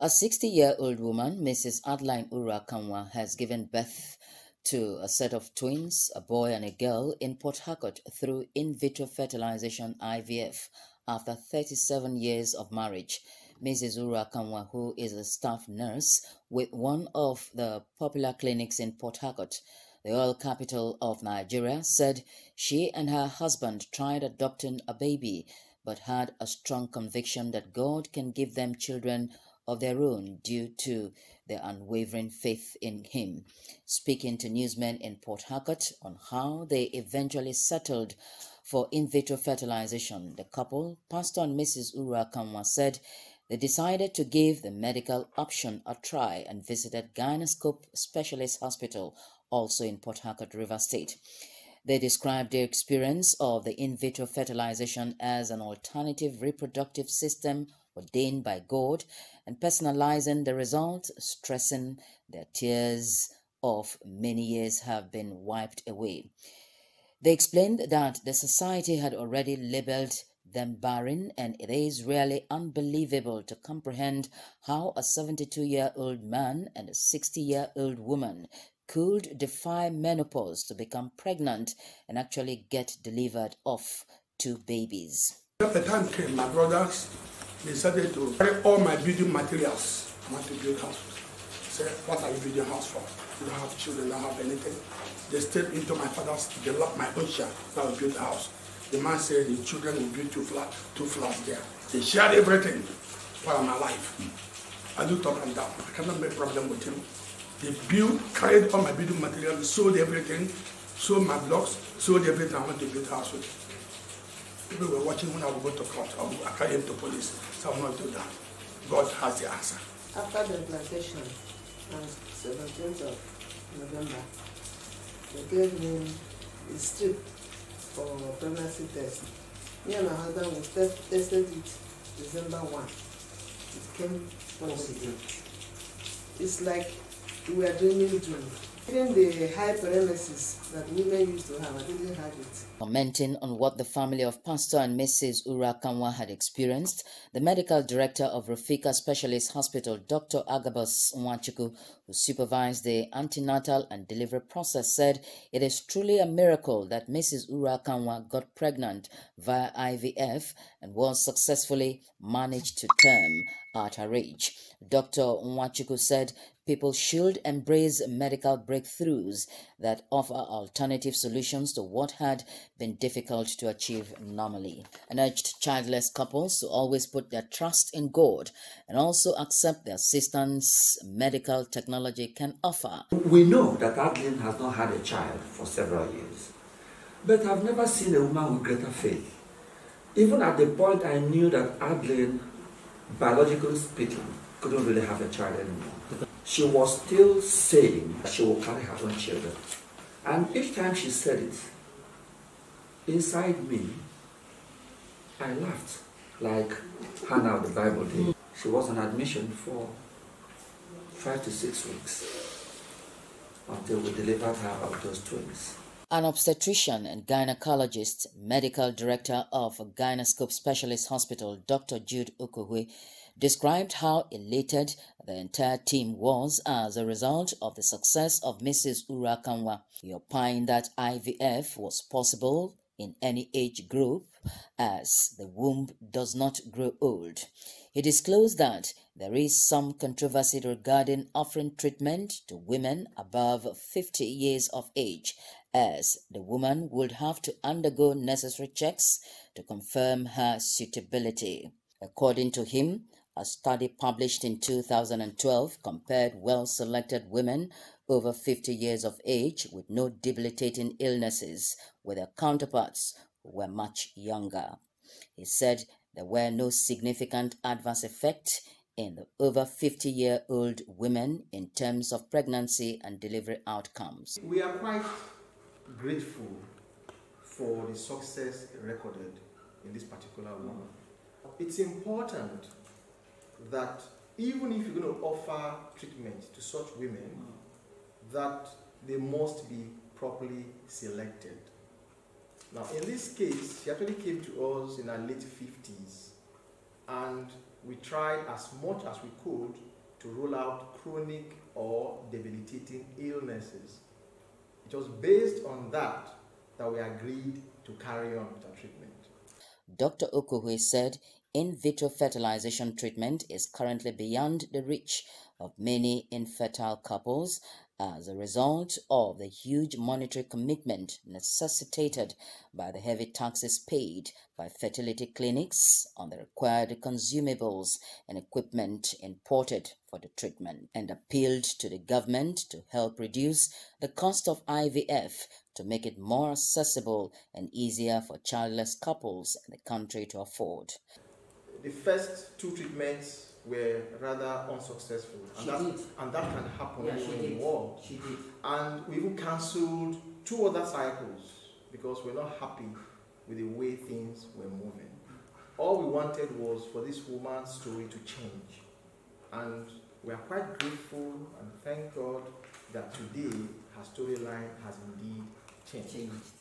A 60-year-old woman, Mrs Adline Kanwa, has given birth to a set of twins, a boy and a girl, in Port Harcourt through in vitro fertilization IVF after 37 years of marriage. Mrs Kanwa, who is a staff nurse with one of the popular clinics in Port Harcourt, the oil capital of Nigeria, said she and her husband tried adopting a baby but had a strong conviction that God can give them children of their own due to their unwavering faith in Him. Speaking to newsmen in Port Harcourt on how they eventually settled for in vitro fertilization, the couple, Pastor and Mrs Kanwa, said they decided to give the medical option a try and visited Gynescope Specialist Hospital, also in Port Harcourt, River State. They described their experience of the in vitro fertilization as an alternative reproductive system ordained by God and personalizing the results, stressing their tears of many years have been wiped away. They explained that the society had already labeled them barren, and it is really unbelievable to comprehend how a 72-year-old man and a 60-year-old woman could defy menopause to become pregnant and actually get delivered of two babies. At the time came, my brothers decided to carry all my building materials. I want to build house. I said, what are you building house for? You don't have children, you don't have anything. They stayed into my father's, developed my own share. Now we built a house. The man said the children will build two flats there. They shared everything while I'm alive. I do talk and down. I cannot make problem with him. They built, carried all my building materials, sold everything, sold my blocks, sold everything. I went to build a house with. People were watching when I would go to court. I carried him to police. So I will not do that. God has the answer. After the implantation on 17th of November, they gave me a strip for pregnancy test. Me and my husband, we tested it December 1. It came positive. It's like we are dreaming dream. Even the high paralysis that women used to have, I didn't have it. Commenting on what the family of Pastor and Mrs Kanwa had experienced, the medical director of Rafika Specialist Hospital, Dr. Agabus Nwachukwu, who supervised the antenatal and delivery process, said it is truly a miracle that Mrs Kanwa got pregnant via IVF and was successfully managed to term at her age. Dr. Nwachukwu said people should embrace medical breakthroughs that offer alternative solutions to what had been difficult to achieve normally, and urged childless couples to always put their trust in God and also accept the assistance medical technology can offer. We know that Adline has not had a child for several years, but I've never seen a woman with greater faith. Even at the point I knew that Adline, biologically speaking, couldn't really have a child anymore, she was still saying that she will carry her own children. And each time she said it, inside me, I laughed, like Hannah of the Bible did. She was on admission for 5 to 6 weeks until we delivered her of those twins. An obstetrician and gynecologist, medical director of Gynescope Specialist Hospital, Dr. Jude Okohwe, described how elated the entire team was as a result of the success of Mrs Kanwa. He opined that IVF was possible in any age group as the womb does not grow old. He disclosed that there is some controversy regarding offering treatment to women above 50 years of age, as the woman would have to undergo necessary checks to confirm her suitability. According to him, a study published in 2012 compared well-selected women over 50 years of age with no debilitating illnesses with their counterparts who were much younger. He said there were no significant adverse effects in the over 50-year-old women in terms of pregnancy and delivery outcomes. We are quite grateful for the success recorded in this particular woman. It's important that even if you're going to offer treatment to such women, that they must be properly selected. Now, in this case, she actually came to us in her late 50s, and we tried as much as we could to rule out chronic or debilitating illnesses. It was based on that we agreed to carry on with our treatment. Dr. Okuhui said in vitro fertilization treatment is currently beyond the reach of many infertile couples as a result of the huge monetary commitment necessitated by the heavy taxes paid by fertility clinics on the required consumables and equipment imported for the treatment, and appealed to the government to help reduce the cost of IVF to make it more accessible and easier for childless couples in the country to afford. The first 2 treatments were rather unsuccessful, and that can happen anywhere in the world. And we even cancelled 2 other cycles because we're not happy with the way things were moving. All we wanted was for this woman's story to change, and we are quite grateful and thank God that today her storyline has indeed changed.